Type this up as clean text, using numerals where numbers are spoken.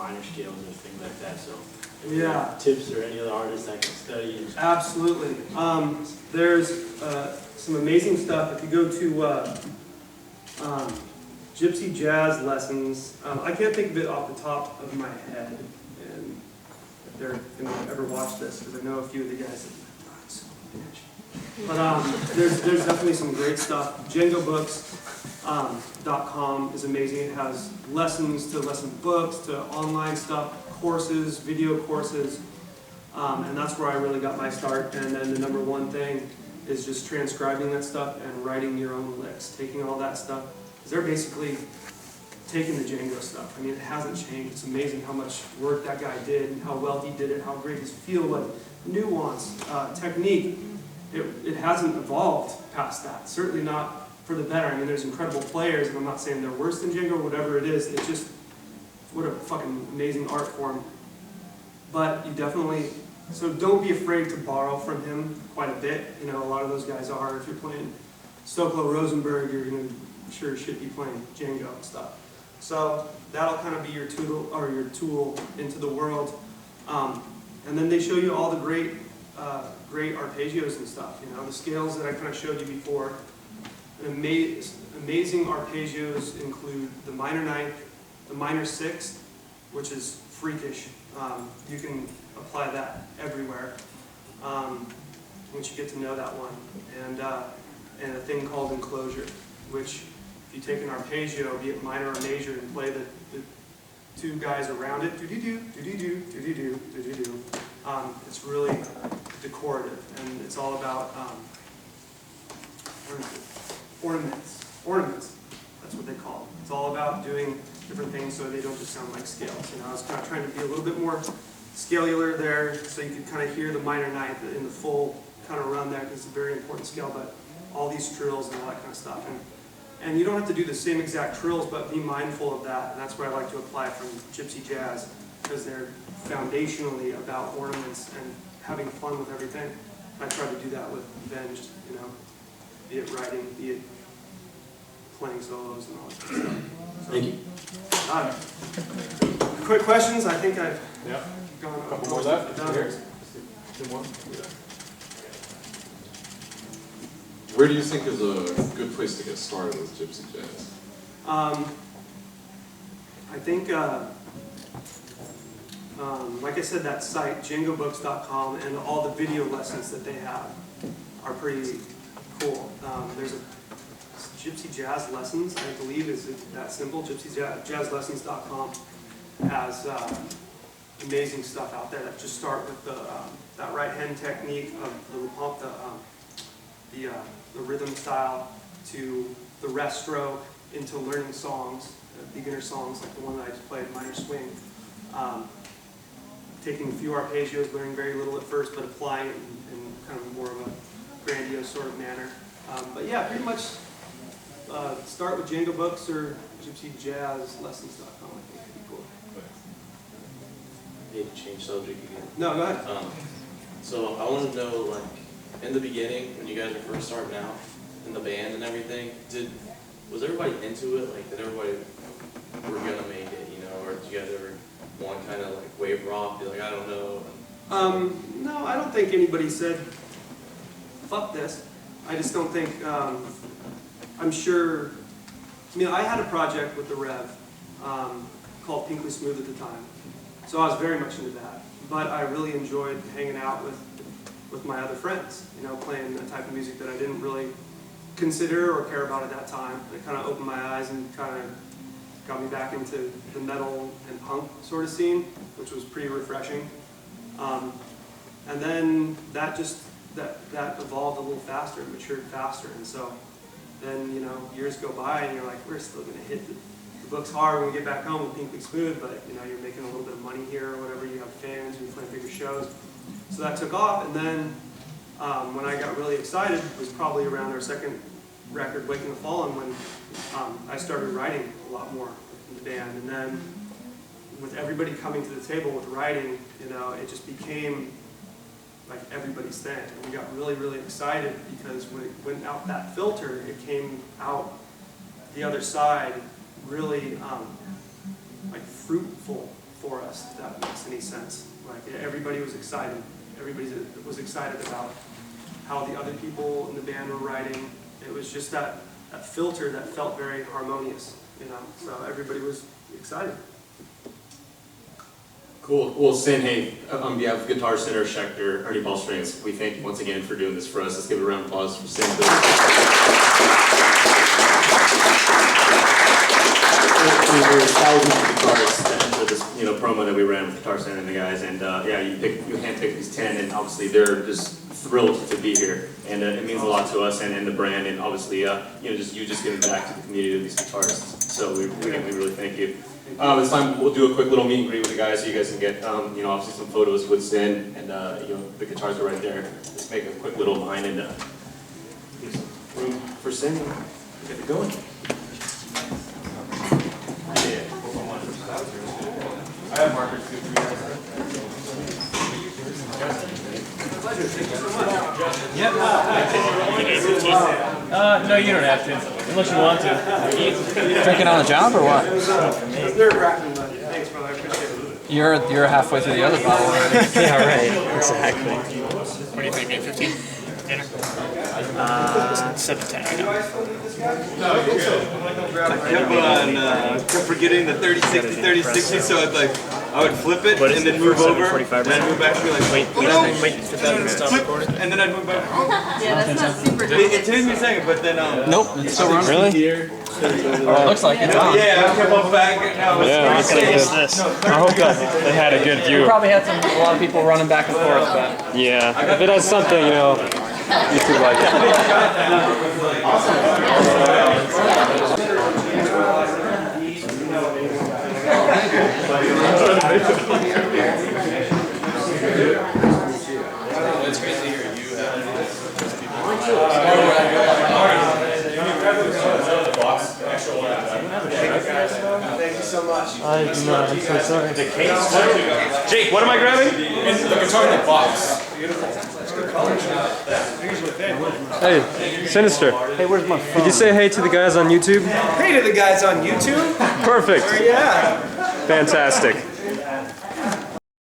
minor scales or things like that. So, yeah, tips or any other artists I can study? Absolutely. There's some amazing stuff. If you go to Gypsy Jazz Lessons, I can't think of it off the top of my head, and if they're going to ever watch this, because I know a few of the guys that, but there's definitely some great stuff. JangoBooks.com is amazing. It has lessons to lesson books to online stuff, courses, video courses, and that's where I really got my start. And then the number one thing is just transcribing that stuff and writing your own licks, taking all that stuff. Because they're basically taking the Django stuff. I mean, it hasn't changed. It's amazing how much work that guy did and how well he did it, how great his feel was, nuance, technique. It hasn't evolved past that. Certainly not for the better. I mean, there's incredible players, and I'm not saying they're worse than Django or whatever it is. It's just, what a fucking amazing art form. But you definitely, so don't be afraid to borrow from him quite a bit. You know, a lot of those guys are. If you're playing Stokelo Rosenberg, you're going to sure should be playing Django and stuff. So that'll kind of be your tool into the world. And then they show you all the great arpeggios and stuff. You know, the scales that I kind of showed you before. Amazing arpeggios include the minor ninth, the minor sixth, which is freakish. You can apply that everywhere once you get to know that one. And a thing called enclosure, which if you take an arpeggio, be it minor or major, and play the two guys around it, do-do-do, do-do-do, do-do-do, do-do-do. It's really decorative, and it's all about ornaments. Ornaments, that's what they call them. It's all about doing different things so they don't just sound like scales. You know, I was kind of trying to be a little bit more scalular there, so you could kind of hear the minor ninth in the full kind of run there, because it's a very important scale, but all these trills and all that kind of stuff. And you don't have to do the same exact trills, but be mindful of that. And that's where I like to apply from Gypsy Jazz, because they're foundationally about ornaments and having fun with everything. I try to do that with Venge, you know, be it writing, be it playing solos and all that kind of stuff. So, Thank you. Quick questions? I think I've gone A couple more left. Here. Two more. Where do you think is a good place to get started with Gypsy Jazz? I think, like I said, that site, JangoBooks.com, and all the video lessons that they have are pretty cool. There's a Gypsy Jazz Lessons, I believe, is that simple. GypsyJazzLessons.com has amazing stuff out there that just start with that right hand technique of the pump, the rhythm style, to the rest stroke, into learning songs, beginner songs like the one that I just played, Minor Swing. Taking a few arpeggios, learning very little at first, but applying it in kind of more of a grandiose sort of manner. But yeah, pretty much start with Django Books or GypsyJazzLessons.com. I think would be cool. I hate to change subject again. No, go ahead. So I want to know, like, in the beginning, when you guys were first starting out in the band and everything, was everybody into it? Like, did everybody were gonna make it, you know, or did you guys ever want kind of like wave off, be like, I don't know? No, I don't think anybody said, fuck this. I just don't think, I'm sure, I mean, I had a project with the Rev called Pinkly Smooth at the time, so I was very much into that. But I really enjoyed hanging out with my other friends, you know, playing a type of music that I didn't really consider or care about at that time. It kind of opened my eyes and kind of got me back into the metal and punk sort of scene, which was pretty refreshing. And then that evolved a little faster, matured faster, and so then, you know, years go by and you're like, we're still going to hit the books hard when we get back home with Pinkly Smooth, but you know, you're making a little bit of money here or whatever, you have fans, you're playing bigger shows. So that took off, and then when I got really excited was probably around our second record, Waking the Fallen, when I started writing a lot more in the band. And then with everybody coming to the table with writing, you know, it just became like everybody's thing. And we got really, really excited because when it went out that filter, it came out the other side really like fruitful for Fest, if that makes any sense. Like, everybody was excited. Everybody was excited about how the other people in the band were writing. It was just that filter that felt very harmonious, you know, so everybody was excited. Cool. Well, Sin, hey, on behalf of Guitar Center, Schecter, Ernie Ball Strings, we thank you once again for doing this for us. Let's give a round of applause for Sin. There were thousands of guitarists that entered this, promo that we ran with Guitar Center and the guys, and yeah, you handpicked these 10, and obviously they're just thrilled to be here, and it means a lot to us and the brand, and obviously, just giving back to the community of these guitarists. So we really thank you. This time we'll do a quick little meet and greet with the guys, so you guys can get, obviously some photos with Sin, and the guitars are right there. Let's make a quick little line and leave some room for Sin, and get it going. I have markers too for you guys. Pleasure, thank you so much. No, you don't have to, unless you want to. Drinking on the job or what? It was nerve-wracking, but thanks, brother, I appreciate it. You're halfway through the other bottle already. Yeah, right. Exactly. What do you think, 8:15? Dinner? 7:10. Do I still need this guy? Kept forgetting the 30-60, 30-60, so I would flip it and then move over, and then I'd move back and be like, Wait, oh no! wait, Flip, and then I'd move back. Yeah, that's not super good. It takes me a second, but then Nope, it's still running. Really? It looks like it's on. yeah, I kept on back. Now Yeah, it's this. I hope they had a good We view. probably had a lot of people running back and forth, but Yeah, if it has something, YouTube like it. It's great to hear you have Thank you so much. I'm so sorry. Jake, what am I grabbing? The guitar in the box. Hey, Synyster. hey, where's my phone? Did you say hey to the guys on YouTube? Hey to the guys on YouTube. Perfect. Yeah. Fantastic.